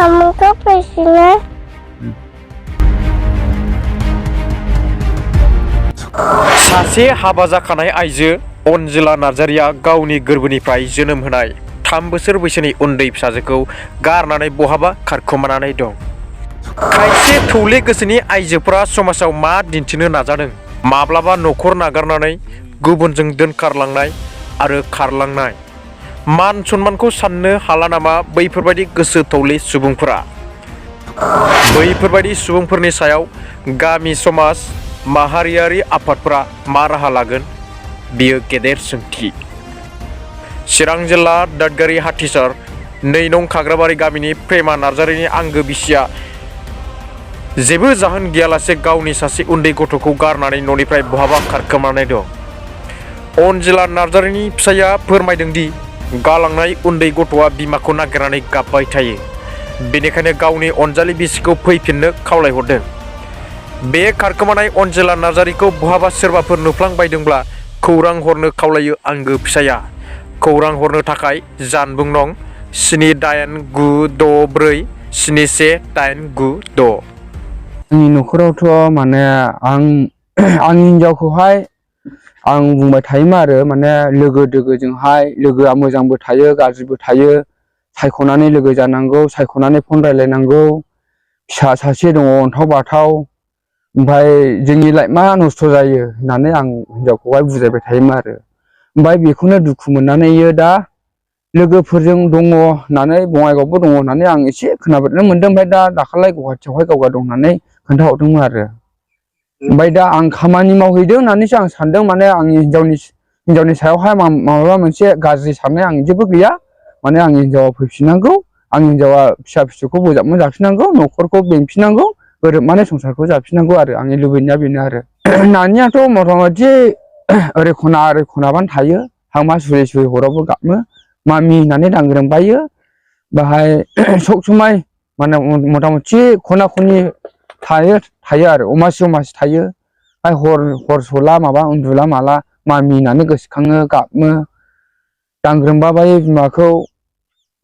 Kamu pesina. सासे हाबा जाखानाय आइजो अनजिला नार्जारिया गावनि गोरबोनिफ्राय जोनोम होनाय 3 बोसोर बैसोनि उन्दै फिसाजोखौ गारनानै बहाबा खारखोमानानै दं। खायसे थौले गोसोनि आइजोफोरा समाजाव मा दिन्थिनो नाजादों? माब्लाबा न'खर नागारनानै गुबुनजों दोनखारलांनाय आरो खारलांनाय। मान सन्मानखौ साननो हाला नामा बैफोरबायदि गोसो थौले सुबुंफोरा? बैफोरबायदि सुबुंफोरनि सायाव गामि समाज माहारियारि आफादफोरा मा राहा लागोन? बेयो गेदेर सोंथि। चिरां जिल्ला दादगारि हाथिसार 2 नं खाग्राबारि गामिनि प्रेमा नार्जारिनि आंगो बिसिया जेबो जाहोन गैयालासे गावनि सासे उन्दै गथ'खौ गारनानै न'निफ्राय बहाबा खारखोमानाय दं। अनजिला नार्जारिनि फिसाया फोरमायदों दि गालांनाय उन्दै गथ'आ बिमाखौ नागिरनानै गाबबाय थायो। बेनिखायनो गावनि अनजालि बिसिखौ फैफिननो खावलायहरदों। बे खारखोमानाय अनजिला नार्जारिखौ बहाबा सोरबाफोर नुफ्लांबायदोंब्ला खौरां हरनो खावलायो आंगो फिसाया। खौरां हरनो थाखाय जानबुं नं 7896471896। आंनि न'खरावथ' माने आंनि हिनजावखौहाय आं बुंबाय थायोमोन आरो माने लोगो दोगोजोंहाय लोगोआ मोजांबो थायो गाज्रिबो थायो। सायख'नानै लोगो जानांगौ, सायख'नानै फन रायलायनांगौ। फिसा सासे दङ अन्थाव बाथाव। ओमफ्राय जोंनि लाइफआ नस्थ' जायो होननानै आं हिनजावखौहाय बुजायबाय थायोमोन आरो। ओमफ्राय बेखौनो दुखु मोननानै दा लोगोफोरजों दङ होननानै बङाइगावबो दङ होननानै आं एसे खोनाबोनो मोन्दों। ओमफ्राय दाखालै गुवाहाटियावहाय गावगा दं होननानै खोन्थाहरदोंमोन आरो। ओमफ्राय दा आं खामानि मावहैदों होननानैसो आं सानदों। माने आंनि हिनजावनि सायावहाय माबा मोनसे गाज्रि साननाय आं जेबो गैया। माने आंनि हिनजावा फैफिननांगौ, आंनि हिनजावा फिसा फिसौखौ बोजाबना जाफिननांगौ, न'खरखौ बेंफिननांगौ, गोरोबनानै संसारखौ जाफिननांगौ आरो आंनि लुबैनाया बेनो आरो। नानियाथ' मथा मथि ओरै खना ओरै खनाबानो थायो। हांमा सुरै सुरै हरावबो गाबो, मामि होननानै दांग्रोमबायो। बाहाय सब समाय माने मथा मथि खना खनि थायो आरो अमासि थायो। हर सला माबा उन्दुला माला मामि होननानै गोसोखाङो गाबो, दांग्रोमबाबायो बिमाखौ।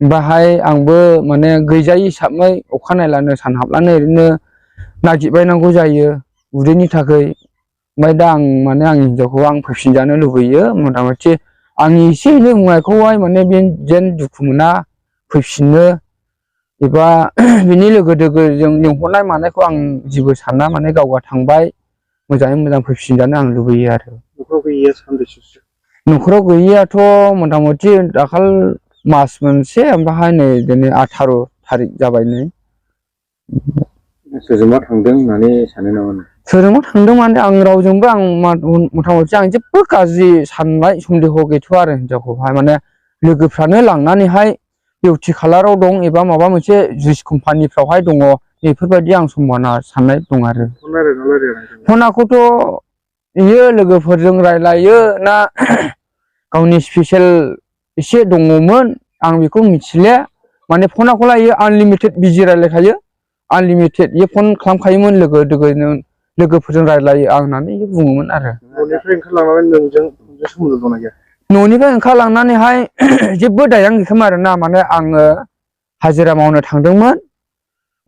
बाहाय आंबो माने गैजायै हिसाबै अखा नायब्लानो सान हाबब्लानो ओरैनो नागिरबायनांगौ जायो उदैनि थाखाय। ओमफ्राय दा आं माने आंनि हिनजावखौ आं फैफिनजानो लुबैयो। मथा मथि आंनि एसे एनै बुंनायखौहाय माने बे जेन दुखु मोना, फैफिनो एबा बिनि लोगो दोगोजों लिंहरनाय मानायखौ आं जेबो साना। माने गावगा थांबाय, मोजाङै मोजां फैफिनजानो आं लुबैयो आरो। न'खराव गैयैया सानबेसेसो? न'खराव गैयैयाथ' मथा मथि दाखाल मास मोनसे, ओमफ्राय नै दिनै 18 थारिख जाबाय नै। सोरजोंबा थांदों होननानै सानो नामा नों? सोरजोंबा थांदों माने आं रावजोंबो आं मथा मथि आं जेबो गाज्रि साननाय सन्देह गैथ'आ आरो हिनजावखौहाय। माने लोगोफ्रानो लांनानैहाय बिउटि पार्लाराव दं एबा माबा मोनसे जुइस कम्पानिफ्रावहाय दङ, बेफोरबायदि आं सम्भावना साननाय दं आरो। फनाखौथ' बियो लोगोफोरजों रायलायो ना गावनि स्पेसियेल एसे दङमोन आं बेखौ मिथिले। माने फनाखौलाय आनलिमिटेड बिजि रायलायखायो, आनलिमिटेड ये फन खालामखायोमोन लोगो दोगोनो लोगोफोरजों रायलायो आं होननानै बुङोमोन आरो। न'निफ्राय ओंखारलांनानै नोंजों सोमोन्दो दंना गैया? न'निफ्राय ओंखारलांनानैहाय जेबो दायानो गैखायामोन आरोना। माने आङो हाजिरा मावनो थांदोंमोन,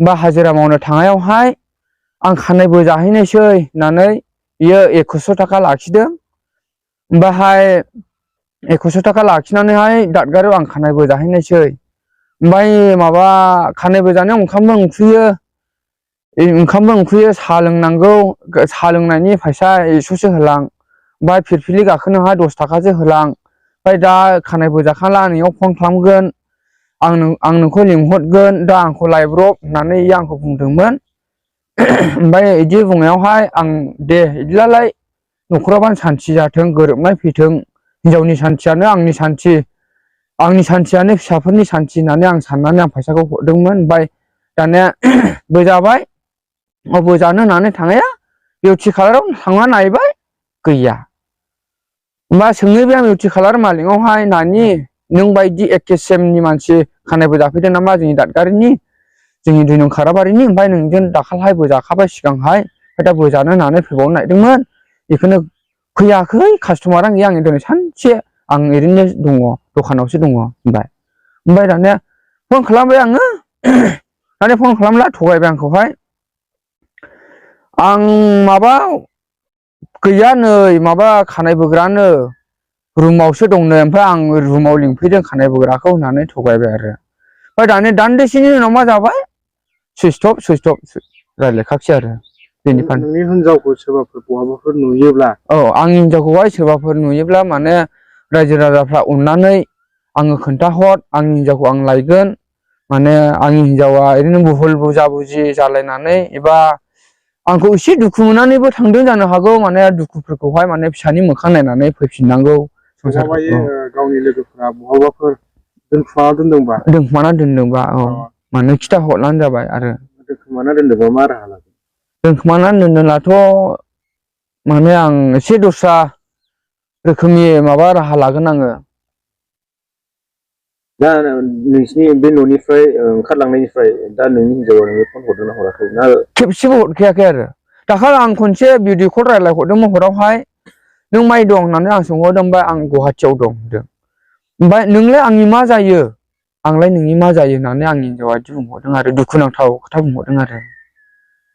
बा हाजिरा मावनो थांनायावहाय आं खानायबो जाहैनायसै होननानै बियो 2100 थाखा लाखिदों। ओमफ्रायहाय 2100 थाखा लाखिनानैहाय दादगारियाव आं खानायबो जाहैनायसै। ओमफ्राय माबा खानायबो जानायाव ओंखामबो उखैयो, साहा लोंनांगौ, साहा लोंनायनि फैसा 100सो होलां, ओमफ्राय फिरफिलि गाखोनोहाय 10 थाखासो होलां। ओमफ्राय दा खानायबो जाखांला नोंनियाव फन खालामगोन, आं नोंखौ लिंहरगोन, दा आंखौ लायब्रब होननानै आंखौ बुंदोंमोन। ओमफ्राय बिदि बुंनायावहाय आं दे बिदिब्लालाय न'खराबानो सान्थि जाथों, गोरोबनाय फैथों, हिनजावनि सान्थियानो आंनि सान्थि, आंनि सान्थियानो फिसाफोरनि सान्थि होननानै आं साननानै आं फैसाखौ हरदोंमोन। ओमफ्राय दानिया बोजाबाय, बोजानो होननानै थांनाया बिउटि पार्लाराव थांना नायबाय गैया। होमबा सोंहैबाय आं बिउटि पार्लार मालिकनावहाय, नानि नों बायदि एखे सेमनि मानसि खानायबो जाफैदों नामा जोंनि दादगारिनि, जोंनि 2 नं खाग्राबारिनि? ओमफ्राय नोंजों दाखालहाय बोजाखाबाय सिगांहाय, ओमफ्राय दा बोजानो होननानै फैबावनो नागिरदोंमोन, बेखौनो फैयाखै, कास्टमारानो गैया, आं दिनै सानसे आं ओरैनो दङ, दखानावसो दङ होनबाय। ओमफ्राय दानिया फन खालामबाय आङो, नाथाय फन खालामला थगायबाय आंखौहाय आं माबा गैया नै माबा खानाय बोग्रानो रुमावसो दंनो ओमफ्राय आं रुमाव लिंफैदों खानाय बोग्राखौ होननानै थगायबाय आरो ओमफ्राय दानि दान्दिसेनि उनाव मा जाबाय सुइस अफ रायज्लायखासै आरो बेनिफ्राय नोंनि हिनजावखौ सोरबाफोर बहाबाफोर नुयोब्ला औ आंनि हिनजावखौहाय सोरबाफोर नुयोब्ला माने रायजो राजाफ्रा अननानै आङो खोन्थाहर आंनि हिनजावखौ आं लायगोन माने आंनि हिनजावा ओरैनो बुहुल बुजा बुजि जालायनानै एबा आंखौ एसे दुखु मोननानैबो थांदों जानो हागौ माने दुखुफोरखौहाय माने फिसानि मोखां नायनानै फैफिननांगौ बहाबायो गावनि लोगोफोरा बहाबाफोर दोनखुमाना दोनदोंबा औ मानो खिथा हरनानै जाबाय आरो दोनखुमाना दोनदोंबा मा राहा लागोन दोनखुमानानै दोनदोंब्लाथ' माने आं एसे दस्रा रोखोमनि माबा राहा लागोन आङो दा नोंसिनि बे न'निफ्राय ओंखारलांनायनिफ्राय दा नोंनि हिनजावा नोंनो फन हरदोंना हराखै ना खेबसेबो हरखायाखै आरो दाखालि आं खनसे भिडिअ कल रायज्लायहरदोंमोन हरावहाय नों माइ दं होननानै आं सोंहरदों ओमफ्राय आं गुवाहाटियाव दं होनदों ओमफ्राय नोंलाय आंनि मा जायो आंलाय नोंनि मा जायो होननानै आंनि हिनजावा बिदि बुंहरदों आरो दुखुनांथाव खोथा बुंहरदों आरो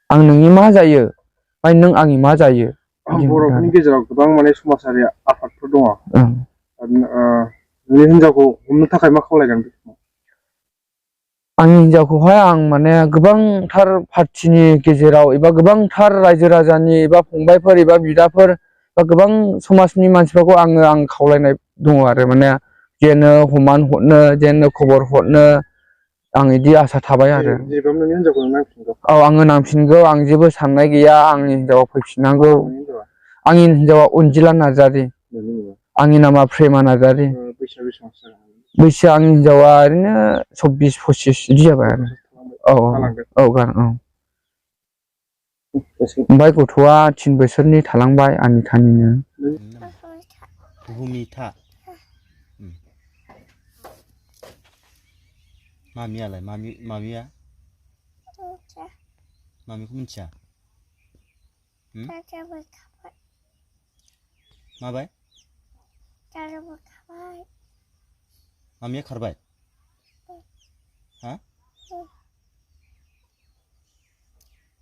आं नोंनि मा जायो ओमफ्राय नों आंनि मा जायो बर'फोरनि गेजेराव गोबां माने समाजारि आफादफोर दङ नोंनि हिनजावखौ हमनो थाखाय मा खावलायगोन बे समाव आंनि हिनजावखौहाय आं माने गोबांथार पार्टिनि गेजेराव एबा गोबांथार रायजो राजानि एबा फंबायफोर एबा बिदाफोर बा गोबां समाजनि मानसिफोरखौ आं खावलायनाय दङ आरो माने जेनो हमान हरनो जेनो खबर हरनो आं बिदि आसा थाबाय आरो औ आङो नांफिनगौ आं जेबो साननाय गैया आंनि हिनजावा फैफिननांगौ आंनि हिनजावा अनजिला नार्जारि आंनि नामा प्रेमा नार्जारि बैसोआ आंनि हिनजावा ओरैनो 24-25 बिदि जाबाय आरो ओमफ्राय गथ'आ 3 बोसोरनि थालांबाय आनिथानिनो भुमिथा मामियालाय मामिया मामिखौ मिथिया माबाय मामिया खारबाय हा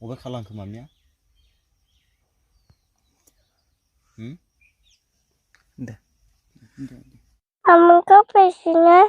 अबे खारलांखो मामिया दे Kamu kok pesingnya?